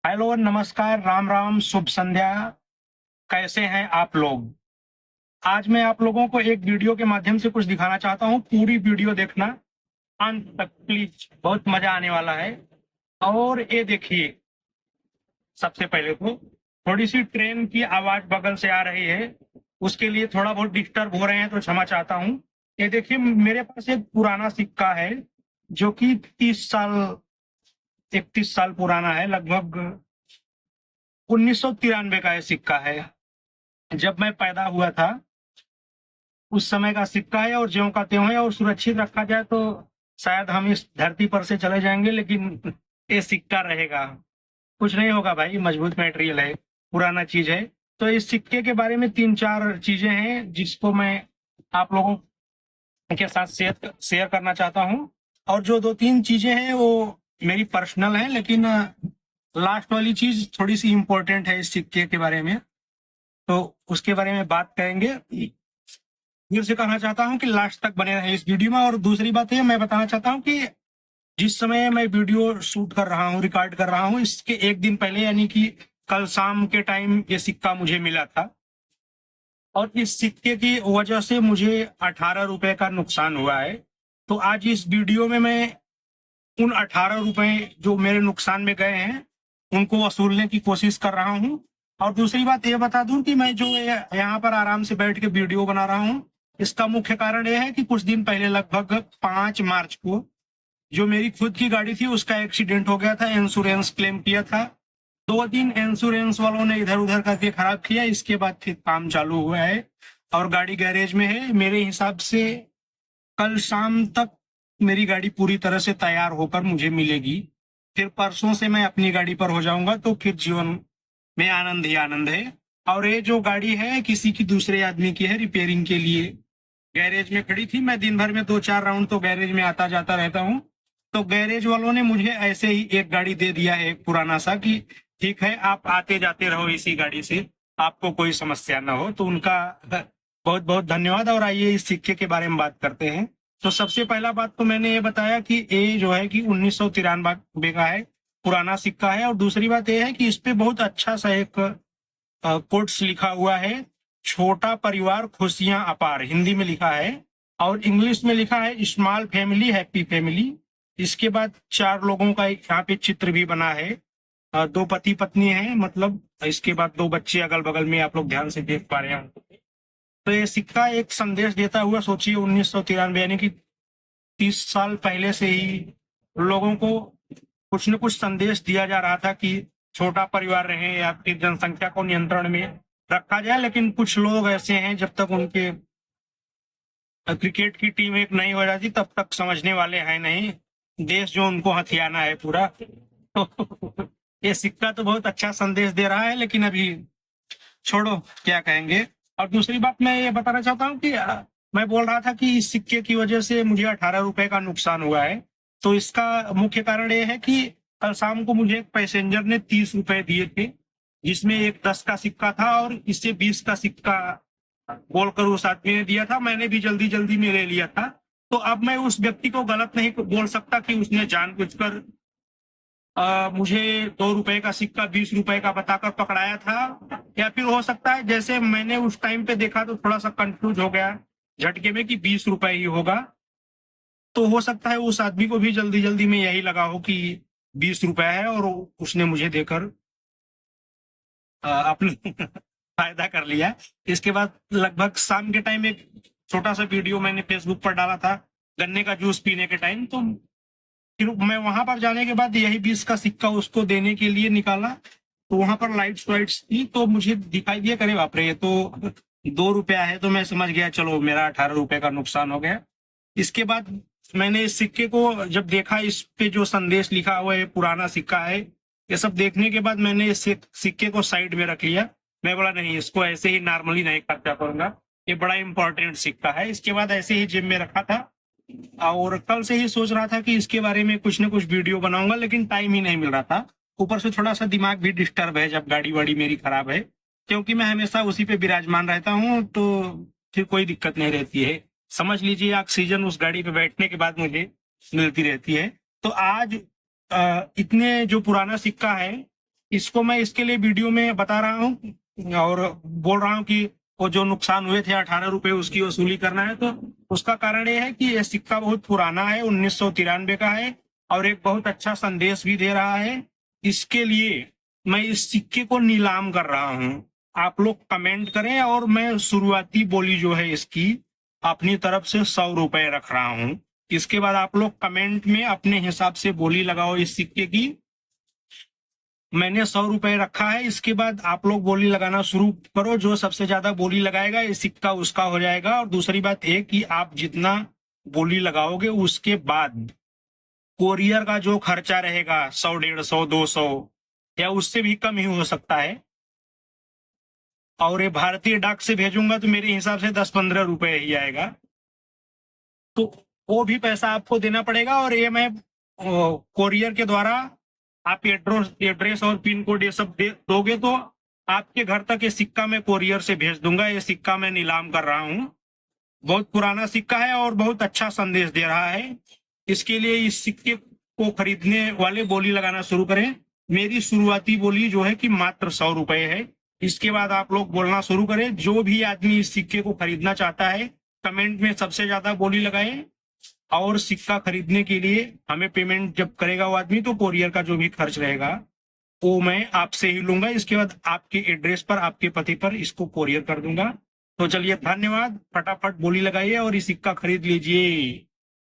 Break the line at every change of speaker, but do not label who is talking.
Hello, नमस्कार, राम राम, शुभ संध्या। कैसे हैं आप लोग? आज मैं आप लोगों को एक वीडियो के माध्यम से कुछ दिखाना चाहता हूँ। पूरी वीडियो देखना अंत तक प्लीज, बहुत मजा आने वाला है। और ये देखिए, सबसे पहले तो थोड़ी सी ट्रेन की आवाज बगल से आ रही है, उसके लिए थोड़ा बहुत डिस्टर्ब हो रहे हैं तो क्षमा चाहता हूँ। ये देखिए, मेरे पास एक पुराना सिक्का है जो कि 31 साल पुराना है। लगभग 1993 का ये सिक्का है। जब मैं पैदा हुआ था उस समय का सिक्का है और ज्यों का त्यों है, और सुरक्षित रखा जाए तो शायद हम इस धरती पर से चले जाएंगे, लेकिन ये सिक्का रहेगा। कुछ नहीं होगा भाई, मजबूत मटेरियल है, पुराना चीज है। तो इस सिक्के के बारे में तीन चार चीजें हैं जिसको मैं आप लोगों के साथ शेयर करना चाहता हूँ। और जो दो तीन चीजें हैं वो मेरी पर्सनल है, लेकिन लास्ट वाली चीज थोड़ी सी इम्पोर्टेंट है इस सिक्के के बारे में, तो उसके बारे में बात करेंगे। फिर से कहना चाहता हूं कि लास्ट तक बने रहे इस वीडियो में। और दूसरी बात है, मैं बताना चाहता हूं कि जिस समय मैं वीडियो शूट कर रहा हूं, रिकॉर्ड कर रहा हूं, इसके एक दिन पहले यानी कि कल शाम के टाइम ये सिक्का मुझे मिला था। और इस सिक्के की वजह से मुझे 18 रुपए का नुकसान हुआ है। तो आज इस वीडियो में मैं उन 18 रुपए जो मेरे नुकसान में गए हैं उनको वसूलने की कोशिश कर रहा हूँ। और दूसरी बात ये बता दूं कि मैं जो यहाँ पर आराम से बैठ के वीडियो बना रहा हूँ, इसका मुख्य कारण यह है कि कुछ दिन पहले लगभग 5 मार्च को जो मेरी खुद की गाड़ी थी उसका एक्सीडेंट हो गया था। इंश्योरेंस क्लेम किया था, 2 दिन इंश्योरेंस वालों ने इधर उधर करके खराब किया। इसके बाद फिर काम चालू हुआ है और गाड़ी गैरेज में है। मेरे हिसाब से कल शाम तक मेरी गाड़ी पूरी तरह से तैयार होकर मुझे मिलेगी। फिर परसों से मैं अपनी गाड़ी पर हो जाऊंगा, तो फिर जीवन में आनंद ही आनंद है। और ये जो गाड़ी है किसी की दूसरे आदमी की है, रिपेयरिंग के लिए गैरेज में खड़ी थी। मैं दिन भर में 2-4 राउंड तो गैरेज में आता जाता रहता हूँ। तो गैरेज वालों ने मुझे ऐसे ही एक गाड़ी दे दिया है, एक पुराना सा, कि ठीक है आप आते जाते रहो इसी गाड़ी से, आपको कोई समस्या ना हो। तो उनका बहुत बहुत धन्यवाद। और आइए इस सिक्के के बारे में बात करते हैं। तो सबसे पहला बात तो मैंने ये बताया कि ये जो है कि 1993 का है, पुराना सिक्का है। और दूसरी बात यह है कि इस पे बहुत अच्छा सा एक कोट्स लिखा हुआ है, छोटा परिवार खुशियां अपार, हिंदी में लिखा है। और इंग्लिश में लिखा है स्मॉल फैमिली हैप्पी फैमिली। इसके बाद 4 लोगों का एक यहाँ पे चित्र भी बना है। 2 पति पत्नी हैं, मतलब इसके बाद 2 बच्चे अगल बगल में आप लोग ध्यान से देख पा रहे हैं। तो ये सिक्का एक संदेश देता हुआ, सोचिए 1993 यानी कि 30 साल पहले से ही लोगों को कुछ न कुछ संदेश दिया जा रहा था कि छोटा परिवार रहे या फिर जनसंख्या को नियंत्रण में रखा जाए। लेकिन कुछ लोग ऐसे हैं, जब तक उनके क्रिकेट की टीम एक नहीं हो जाती तब तक समझने वाले हैं नहीं, देश जो उनको हथियाना है पूरा। तो ये सिक्का तो बहुत अच्छा संदेश दे रहा है, लेकिन अभी छोड़ो, क्या कहेंगे। और दूसरी बात मैं ये बताना चाहता हूँ कि मैं बोल रहा था कि इस सिक्के की वजह से मुझे 18 रुपए का नुकसान हुआ है। तो इसका मुख्य कारण ये है कि कल शाम को मुझे एक पैसेंजर ने 30 रुपए दिए थे, जिसमें एक 10 का सिक्का था और इससे 20 का सिक्का बोलकर उस आदमी ने दिया था। मैंने भी जल्दी जल्दी में ले लिया था। तो अब मैं उस व्यक्ति को गलत नहीं बोल सकता कि उसने जानबूझकर मुझे 2 रुपए का सिक्का 20 रुपए का बताकर पकड़ाया था। या फिर हो सकता है, जैसे मैंने उस टाइम पे देखा तो थोड़ा सा कंफ्यूज हो गया झटके में कि 20 रुपए ही होगा। तो हो सकता है उस आदमी को भी जल्दी जल्दी में यही लगा हो कि 20 रुपए है और उसने मुझे देकर अपने फायदा कर लिया। इसके बाद लगभग शाम के टाइम एक छोटा सा वीडियो मैंने फेसबुक पर डाला था गन्ने का जूस पीने के टाइम। तो फिर मैं वहां पर जाने के बाद यही 20 का सिक्का उसको देने के लिए निकाला, तो वहां पर लाइट्स वाइट्स थी, तो मुझे दिखाई दिया, करे बाप रे, ये तो 2 रुपया है। तो मैं समझ गया चलो मेरा 18 रुपए का नुकसान हो गया। इसके बाद मैंने इस सिक्के को जब देखा, इस पे जो संदेश लिखा हुआ है, पुराना सिक्का है, ये सब देखने के बाद मैंने इस सिक्के को साइड में रख लिया। मैं बोला नहीं, इसको ऐसे ही नॉर्मली नहीं खर्चा करूंगा, ये बड़ा इंपॉर्टेंट सिक्का है। इसके बाद ऐसे ही जेब में रखा था और कल से ही सोच रहा था कि इसके बारे में कुछ न कुछ वीडियो बनाऊंगा, लेकिन टाइम ही नहीं मिल रहा था। ऊपर से थोड़ा सा दिमाग भी डिस्टर्ब है, जब गाड़ी वाड़ी मेरी खराब है, क्योंकि मैं हमेशा उसी पे विराजमान रहता हूँ, तो फिर कोई दिक्कत नहीं रहती है। समझ लीजिए ऑक्सीजन उस गाड़ी पे बैठने के बाद मुझे मिलती रहती है। तो आज इतने जो पुराना सिक्का है इसको मैं इसके लिए वीडियो में बता रहा हूँ और बोल रहा हूँ कि वो जो नुकसान हुए थे 18 रुपए उसकी वसूली करना है। तो उसका कारण ये है कि ये सिक्का बहुत पुराना है, 1993 का है और एक बहुत अच्छा संदेश भी दे रहा है। इसके लिए मैं इस सिक्के को नीलाम कर रहा हूँ। आप लोग कमेंट करें और मैं शुरुआती बोली जो है इसकी अपनी तरफ से 100 रुपए रख रहा हूँ। इसके बाद आप लोग कमेंट में अपने हिसाब से बोली लगाओ इस सिक्के की। मैंने 100 रुपए रखा है। इसके बाद आप लोग बोली लगाना शुरू करो। जो सबसे ज्यादा बोली लगाएगा ये सिक्का उसका हो जाएगा। और दूसरी बात ये कि आप जितना बोली लगाओगे उसके बाद कोरियर का जो खर्चा रहेगा 100, 150, 200 या उससे भी कम ही हो सकता है। और ये भारतीय डाक से भेजूंगा तो मेरे हिसाब से 10-15 रुपए ही आएगा। तो वो भी पैसा आपको देना पड़ेगा। और ये मैं कोरियर के द्वारा आप एड्रेस और पिन कोड ये सब दोगे तो आपके घर तक ये सिक्का मैं कोरियर से भेज दूंगा। ये सिक्का मैं नीलाम कर रहा हूँ। बहुत पुराना सिक्का है और बहुत अच्छा संदेश दे रहा है। इसके लिए इस सिक्के को खरीदने वाले बोली लगाना शुरू करें। मेरी शुरुआती बोली जो है कि मात्र 100 रुपए है। इसके बाद आप लोग बोलना शुरू करें। जो भी आदमी इस सिक्के को खरीदना चाहता है कमेंट में सबसे ज्यादा बोली लगाए। और सिक्का खरीदने के लिए हमें पेमेंट जब करेगा वो आदमी तो कोरियर का जो भी खर्च रहेगा वो मैं आपसे ही लूंगा। इसके बाद आपके एड्रेस पर आपके पते पर इसको कोरियर कर दूंगा। तो चलिए धन्यवाद। फटाफट बोली लगाइए और इस सिक्का खरीद लीजिए।